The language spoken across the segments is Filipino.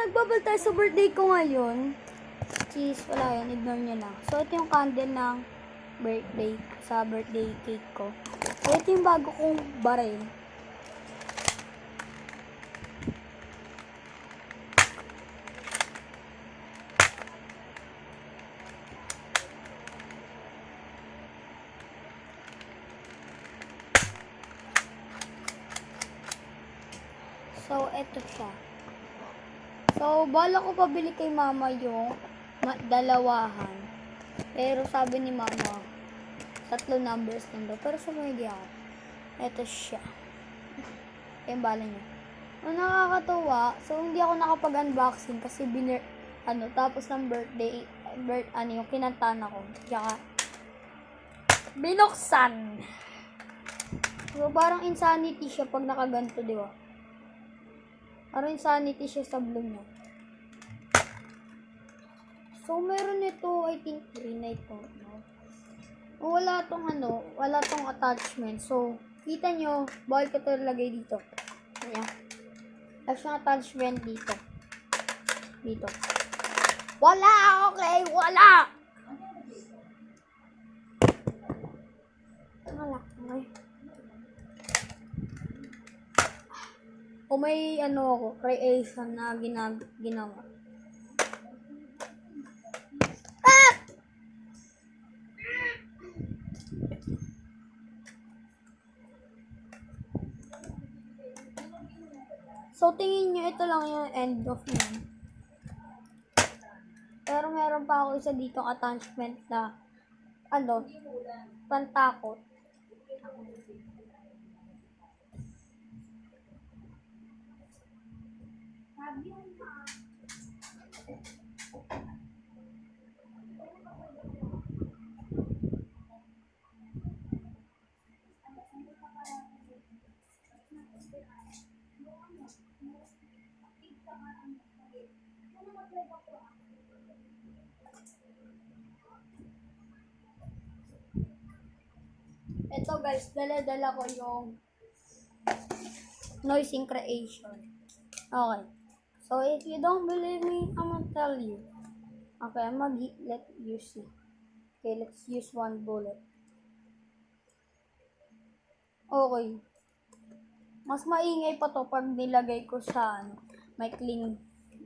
nagbabal tayo sa birthday ko ngayon. Cheese, wala yan. Ignore nyo lang. So, ito yung candle ng birthday. Sa birthday cake ko. So, ito yung bago kong baril. So, ito siya. So, bala ko pabili kay mama yung dalawahan. Pero sabi ni mama, 3 numbers lang daw. Pero sumuli ako. Ito siya. Ito yung bala niya. Ang nakakatawa, so hindi ako nakapag-unboxing kasi tapos ng birthday, yung kinantahan ako. Tsaka, binuksan. So, parang insanity siya pag nakaganto, di ba? Parang insanity siya sa blue niya. So, meron ito, I think, green na ito. No? Wala tong attachment. So, kita nyo, bawal ko ito lagay dito. Ayan. Tapos yung attachment dito. Dito. Wala! Okay! Wala! Wala. Okay. O may creation na ginawa. Ah! So, tingin nyo, ito lang yung end of yun. Pero meron pa ako isa dito attachment na, pantakot. Ito guys, dala-dala ko yung noising creation. Okay. So, if you don't believe me, I'm gonna tell you. Okay, let you see. Okay, let's use one bullet. Okay. Mas maingay pa to pag nilagay ko sa may cling.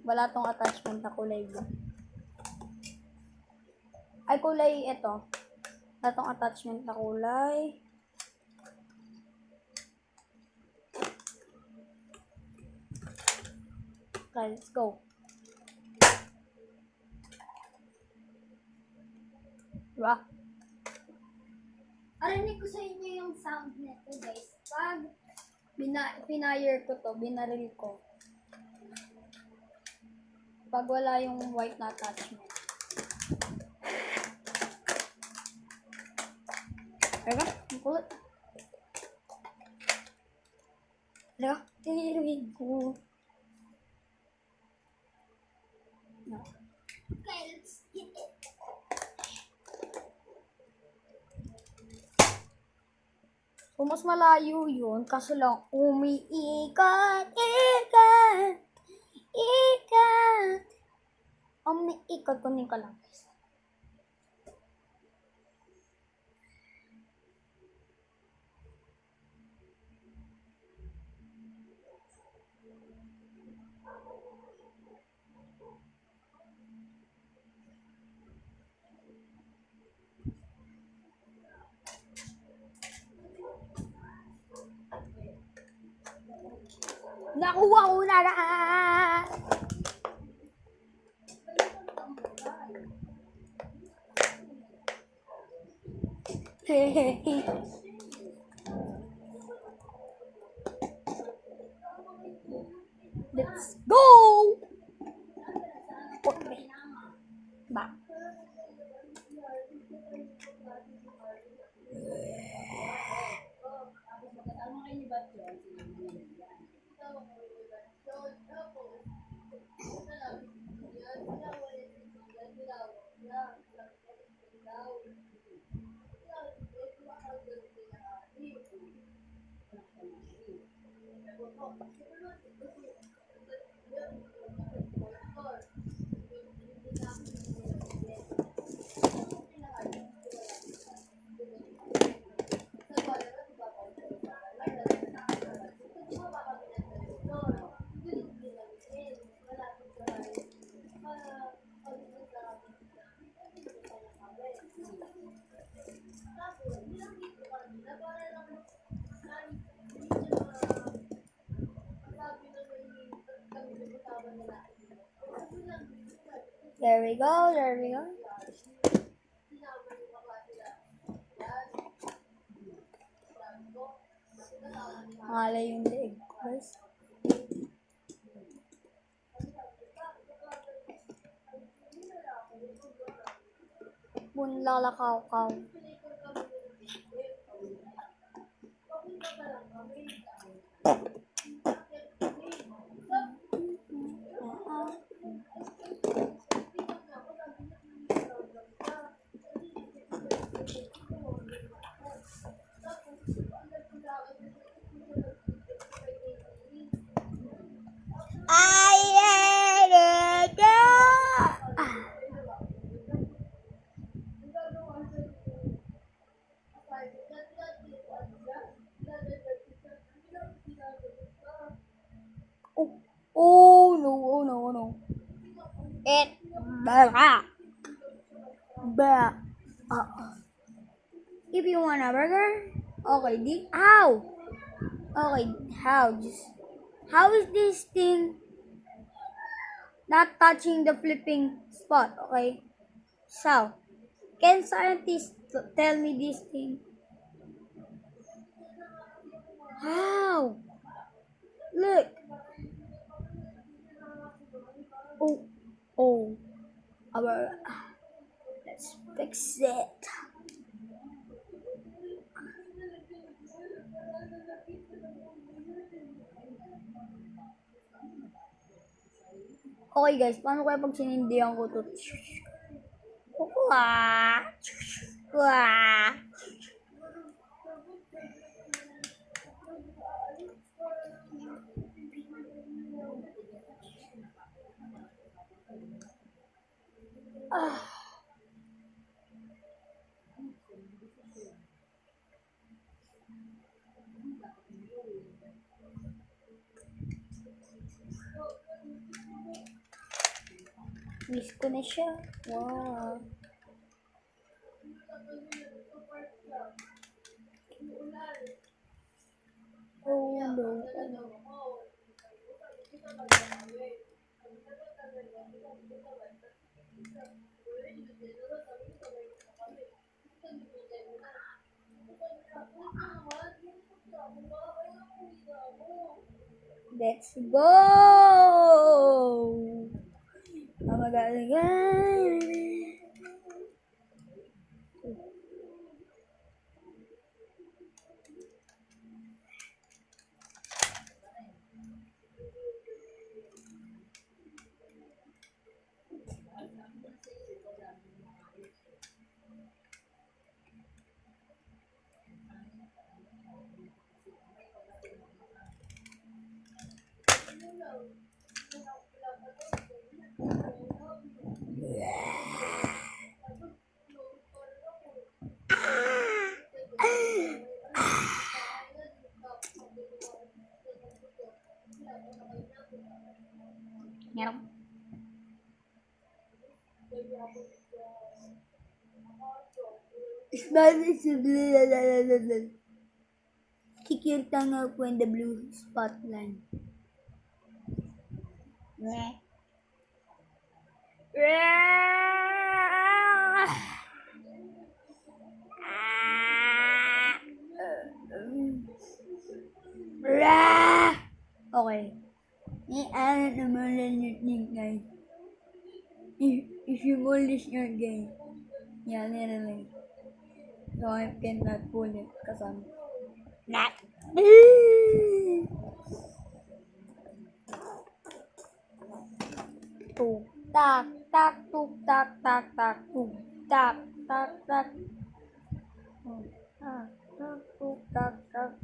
Wala tong attachment na kulay blue. Ay, kulay ito. Wala tong attachment na kulay. Okay, let's go. Diba? Arinig ko sa inyo yung sound nito, guys. Pag pinire ko to, binaril ko. Pag wala yung white na attachment. Teka, ang kulit. Teka, tinirig ko. No. Okay, let's get it. So, mas malayo yun, kaso lang umiikat, ikat. Umiikat, kunin ka lang. Nakuha ko na lahat! Let's go! Okay. Back. There we go, there we go. Malay yung leeg ko, guys. Bunlalakaw-kaw. Oh no, oh no, oh no. If you want a burger, okay, ow! Okay, how is this thing not touching the flipping spot, okay? So, can scientists tell me this thing? How? Look. Oh. Let's fix it. Okay guys, paano kaya pag sinindihan ko to? Miss ko na siya. Wow. Oh no. Let's go! Ngerong. Spanish kick your tongue out when the blue spot line. Okay. Ano naman lang yung guys. If you pull this your game. Yeah, literally. So I cannot pull it because I'm not. Tuk tak tak tuk tak tak tak tuk tak tak tak. Tuk tak tak.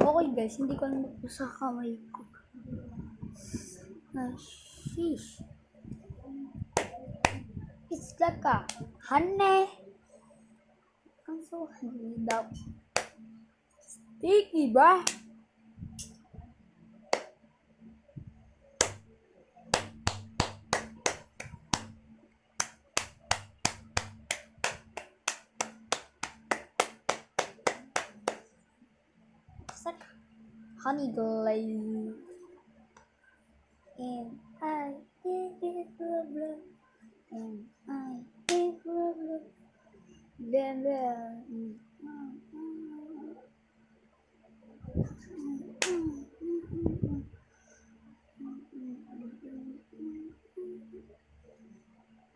Okay guys, hindi ko alam po sa kamay ko. Sheesh. like a honey. I'm so hungry daw. Sticky, bruh. It's like honey glaze. And I think it's blue. And I think blue. Then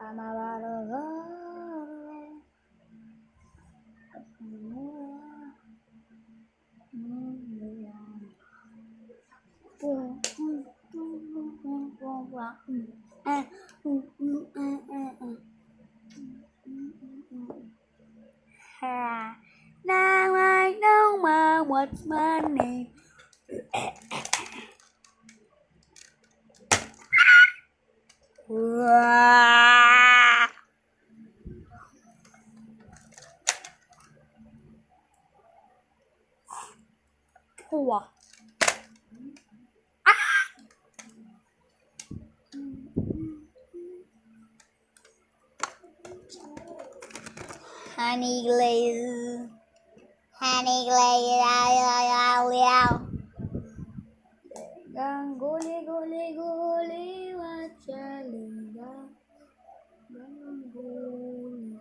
I'm about to go. Now I know what's my name. Wow. Honey glaze. Honey glaze. Gangoli, goli, goli, wachaliga. Gangoli,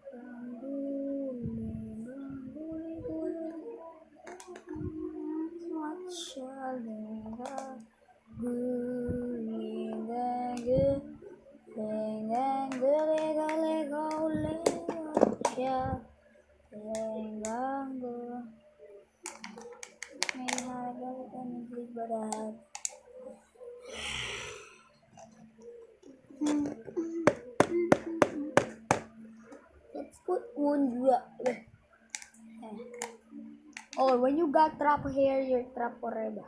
gangoli, gangoli, goli. Wachaliga. Guli, gangu. Gangoli, goli, goli, wachaliga. May halaga ka ng librad. Let's put one drop. Or when you got trap hair, you're trap forever.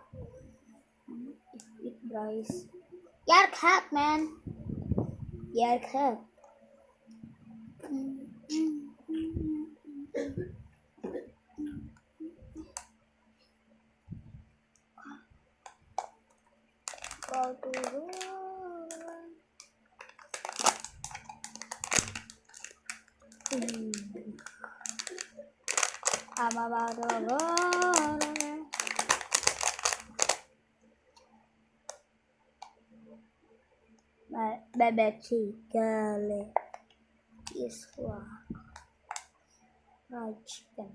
If it dries. Your cat, man. Your cat. Go to I'm about to go. Bebe chicken is fried chicken.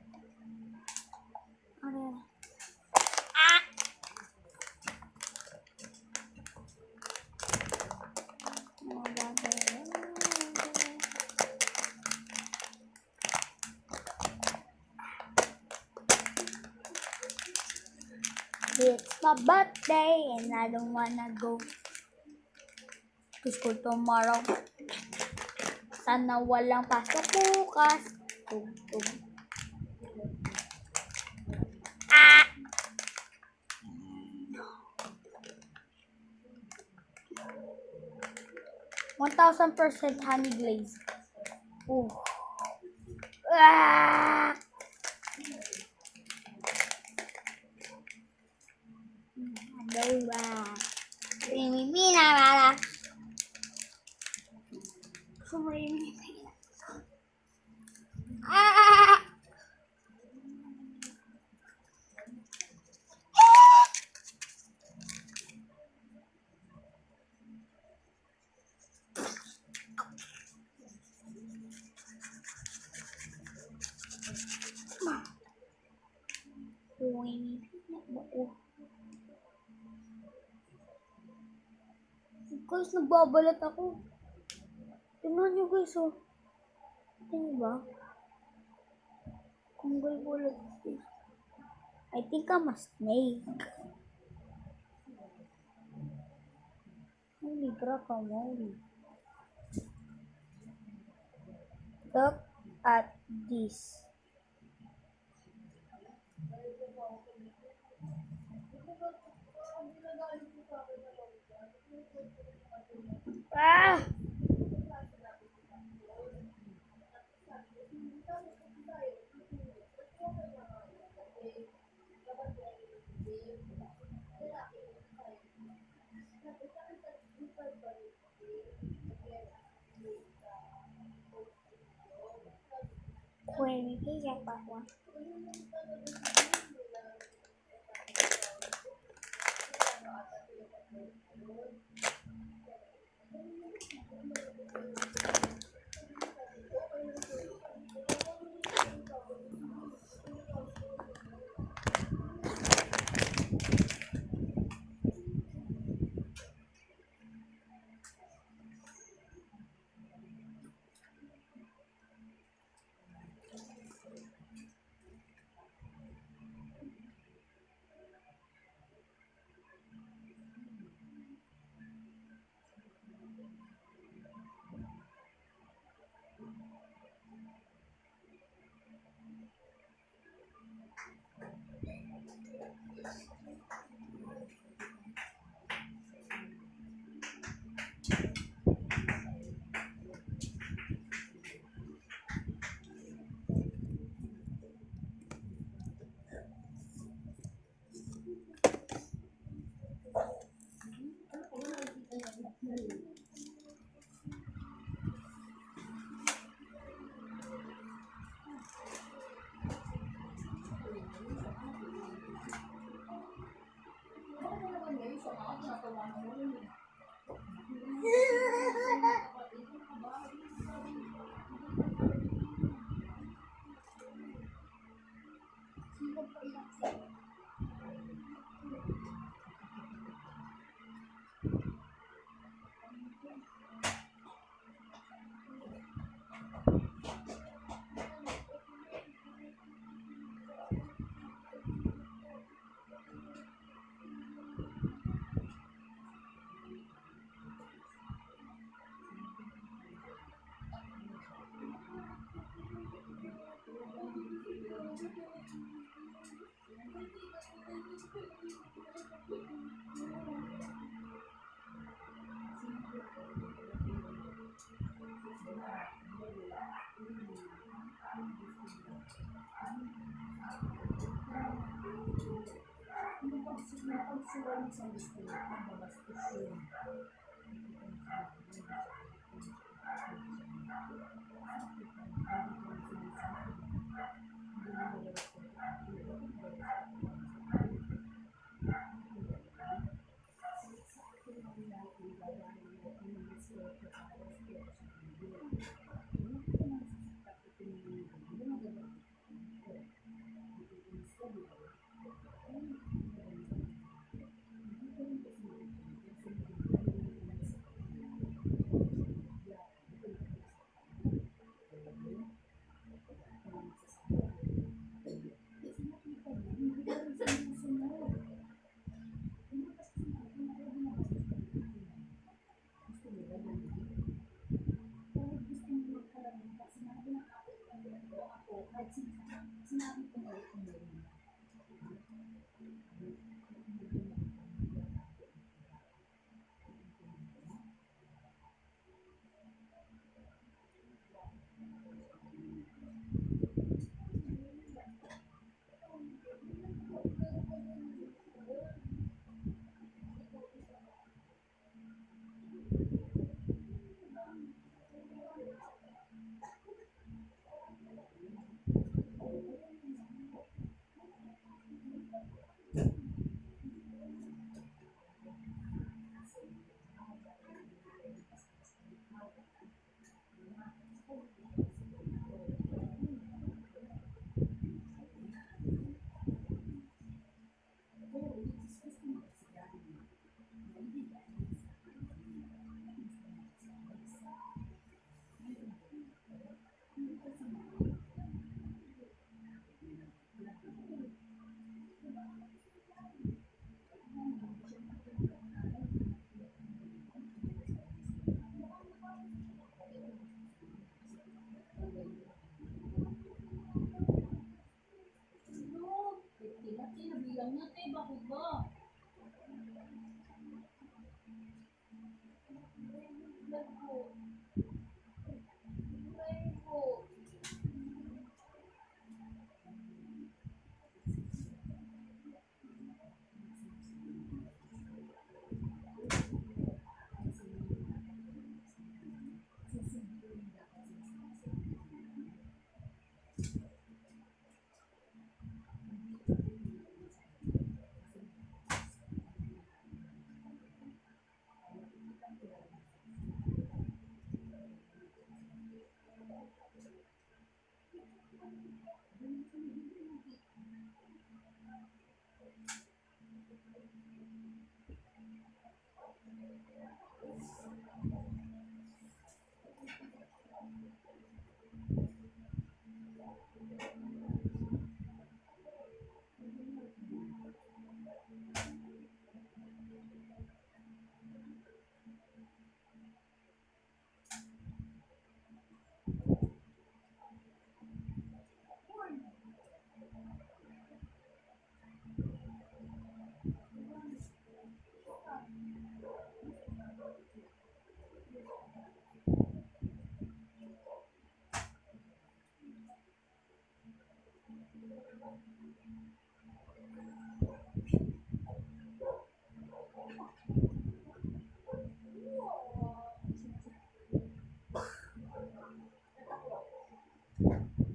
It's my birthday and I don't wanna go to school tomorrow. Sana walang pasok bukas. Tum, tum. 1000% honey glaze. Ooh. Ah! Ah! Guys, nagbabalat ako. Tingnan nyo guys, oh. Tingnan ba? Kung balat. I think I'm a snake. Holy guacamole. Look at this. Ah! Pwede siya pa ako.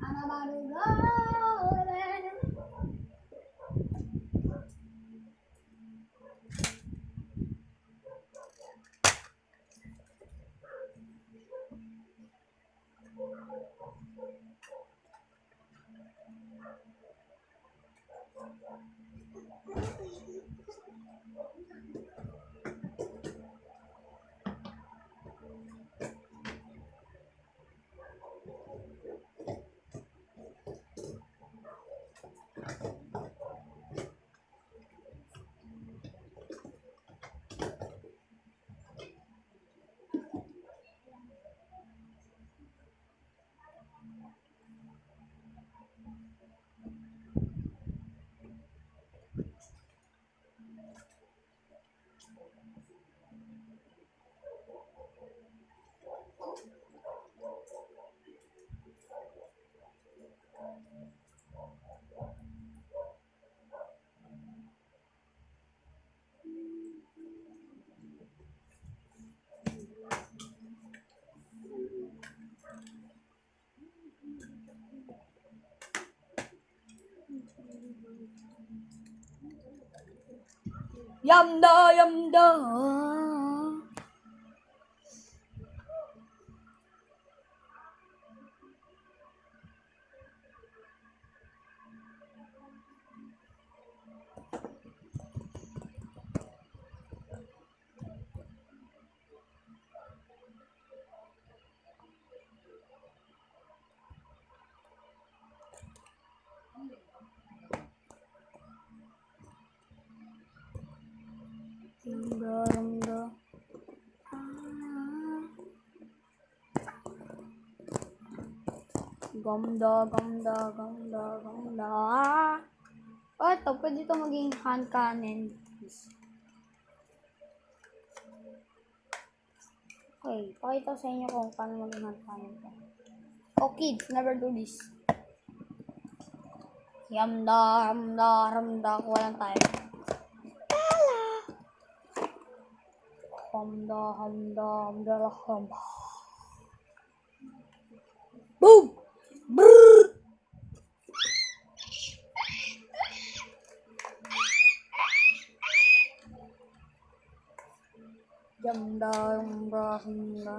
I'm about to go there. Yamda, yamda. Yamda, yamda. Ganda, ganda, ganda, ganda. Oh, ito, pwede ito maging hand cannon. Okay, pakita sa inyo kung paano maging hand cannon ito. Oh, kids, never do this. Yamda, yamda, ramda. Kuha lang tayo. Hamda, hamda, hamda, hamda. Boom! Brrr! Yamda, yamda, hamda.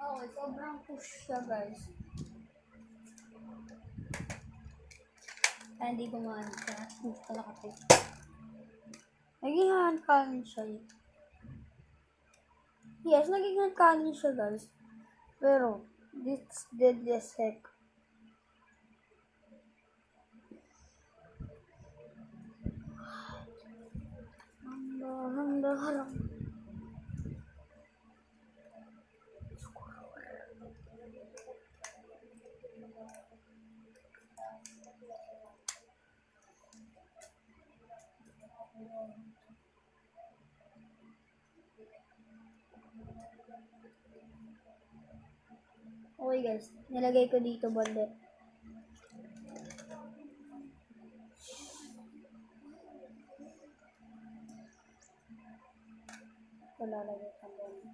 Okay, sobrang push siya, guys. Hindi ko maano siya. Hindi ko nakapit. Naging hand cannon siya. Yes, naging hand cannon siya, guys. Pero, this did this heck. Handa, harang. Okay guys, nilagay ko dito banda. Lalagay ko banda.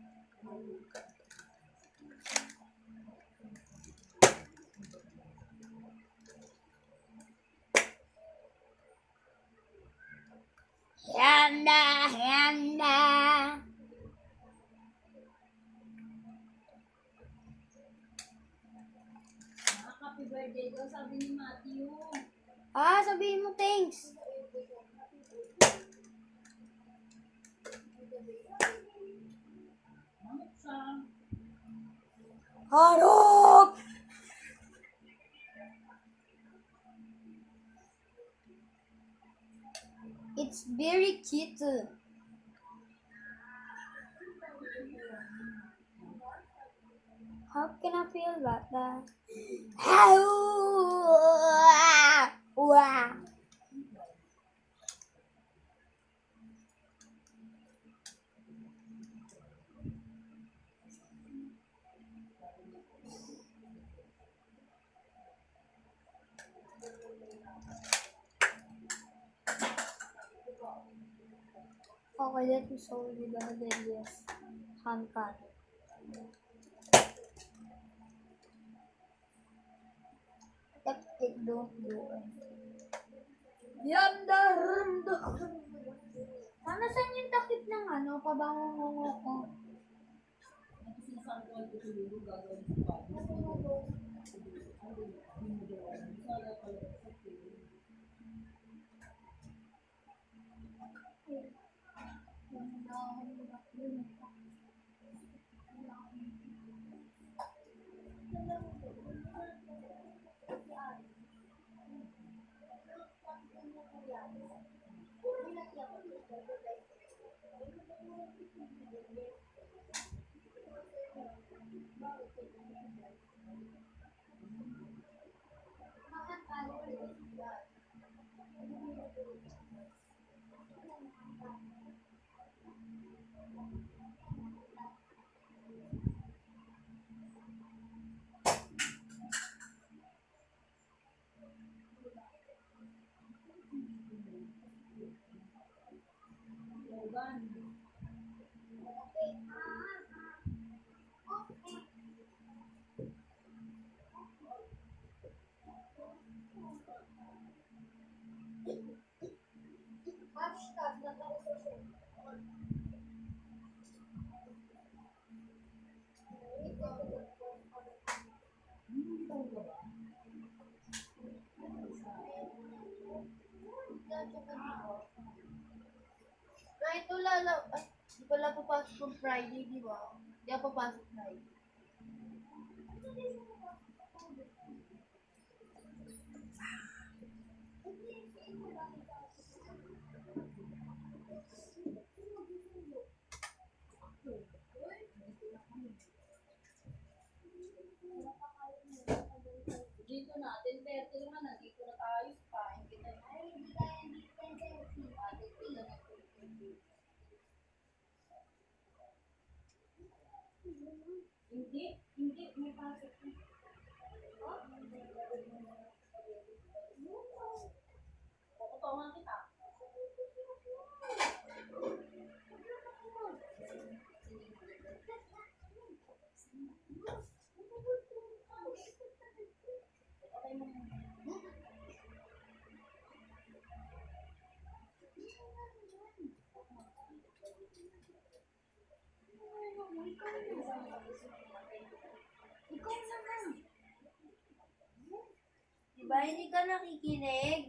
birthday daw, sabi ni Matthew. Ah, sabihin mo thanks. Manok siya. Harap! It's very cute. How can I feel about that? Wow. Okay, let me show you the hilarious hand cut. It don't do it. Yamda rumdo. Sana saan yung takip ng ano, pabangungungo ko? Ito sinasabi ko ay tutulog, gagawin sa bago. Kahit di pala papasok yung Friday, di ba? Di ako papasok Friday. Dito na, 10:30 naman, nandito na tayo. Kain kita. Ay, hindi kaya hindi 10:30. Ate, pila na 10:30. Hindi, may pasok na. Kukutawan kita. Ikaw naman. Di ba hindi ka nakikinig?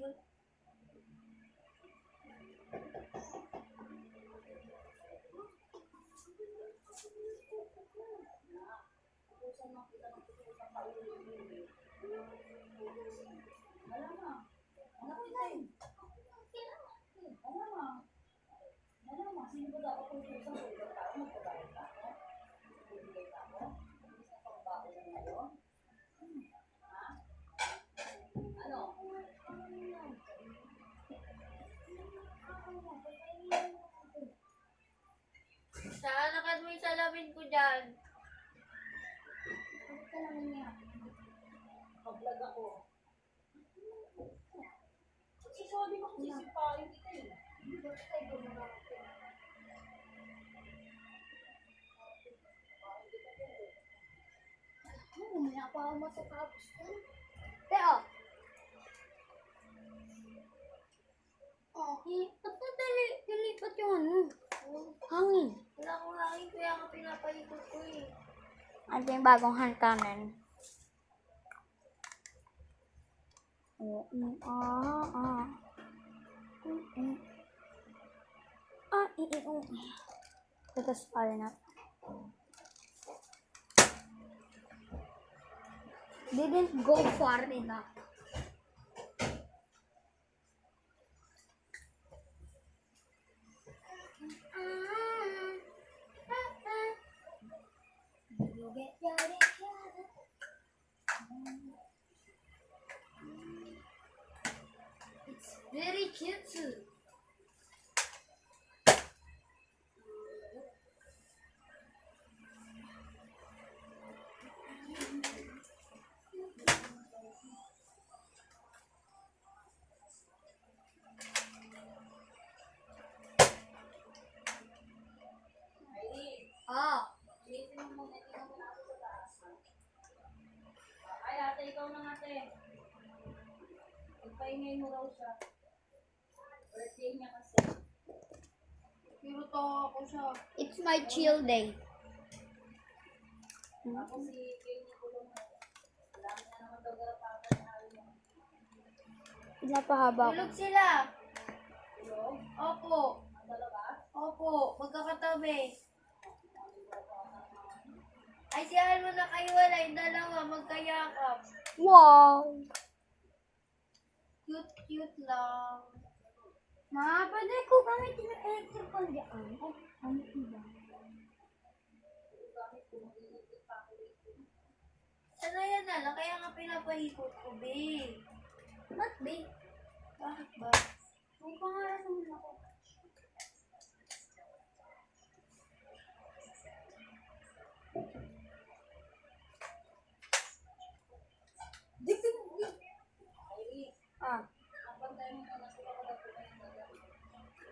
Sino ba dapat kung sa ibang tao? Magbabayad ka ako? Bibigay ka ako? Gusto ka pang bago na ngayon? Ha? Ano? Saan nakat mo yung salamin ko dyan? Pag-vlog ako. Sasabi ko kung sisipain kita eh. Mamaya pa ako matatapos ko. Teo! Ba't mo dilipat yung ano? Hangin. Wala akong hangin kaya nga pinapalikot ko eh. Ano yung bagong hand cannon? Oh, ah. Let us fire na. Didn't go far enough. It's very cute. Ah, Ulitin mo muna, tingnan mo na ako sa taas. Ay, ate, ikaw na ate. Ipahingay mo raw siya. Birthday niya kasi. Pero tawa ko siya. it's my chill day. Ako si Kenny Kulong. Dami na naman daw garapakan na ano. Pinapahaba ko. Tulog sila. Kulong? Opo. Ang dalawa? Opo. Magkakatabi. Ay, siyahan mo na kayo wala. Yung dalawa. Magkayakap. Wow! Cute lang. Ma, pwede ko gamitin yung electric fan dyan. Oh, ano ba? Sanayan na lang. Kaya nga pinapahikot ko, babe. Not big. Bakit ba? May pangalan naman ako. Ah,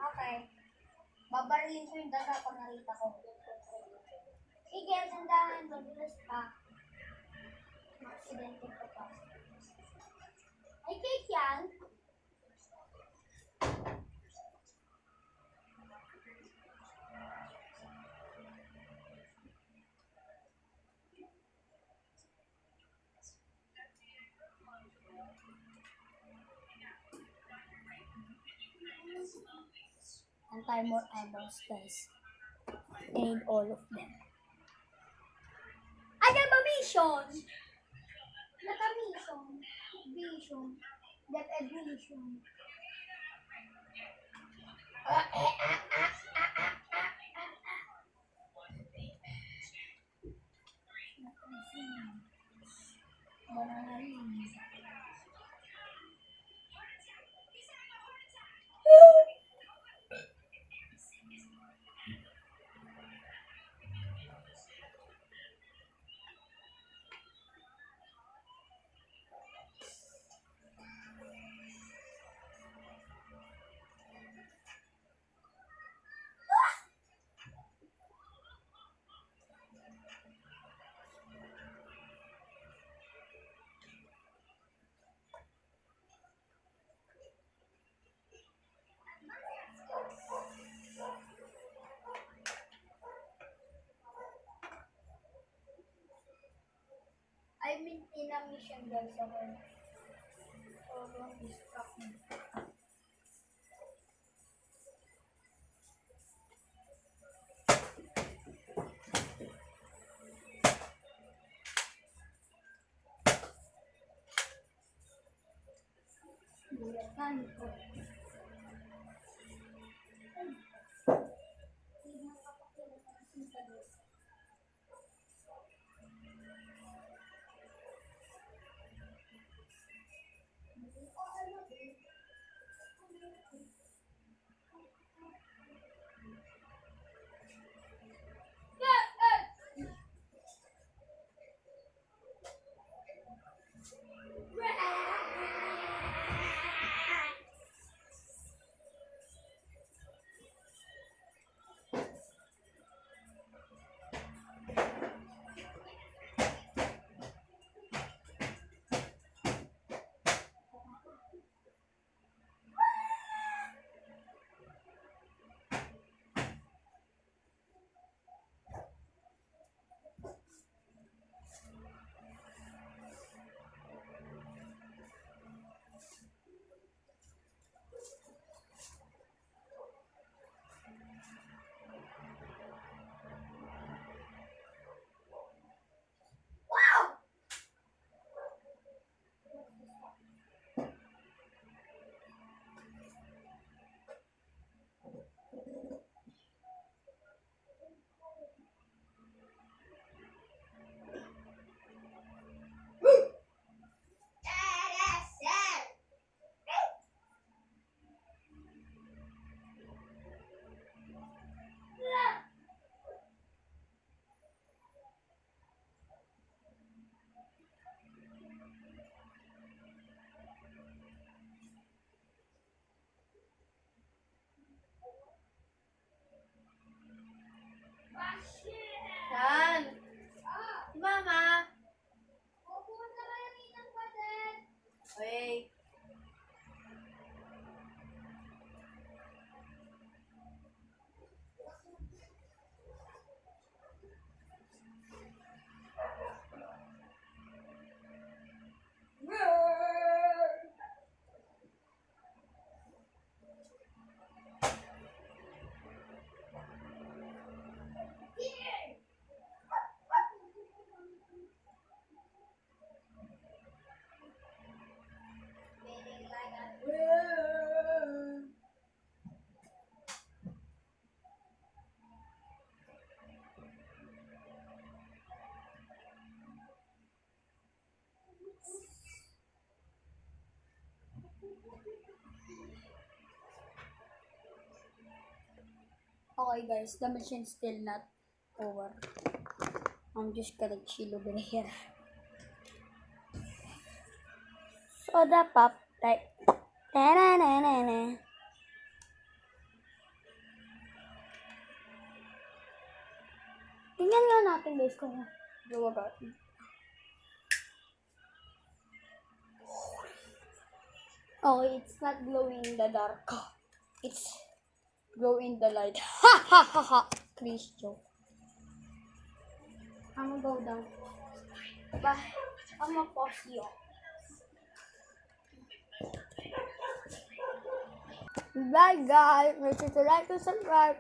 okay. Babarilin ko yung daga pag nakita ko. Sige, sandahan. Mabilas ka. Aksidente ko pa. Ay, cake yan. Anti more eyebrows, guys. I need all of them. I have a vision. Not a mission. Vision. That a vision. I mean, in a mission, guys, ako. So, don't distract me. Bulan ko. Okay guys, the mission still not over. I'm just gonna chill over here. Soda pop type. Ta-na-na-na-na. Tingnan nga natin guys kung gawa. Okay, it's not glowing in the dark. It's glow in the light. Ha ha ha ha. Please joke. I'm gonna go down. Bye. I'm gonna pause you. Bye guys. Make sure to like and subscribe.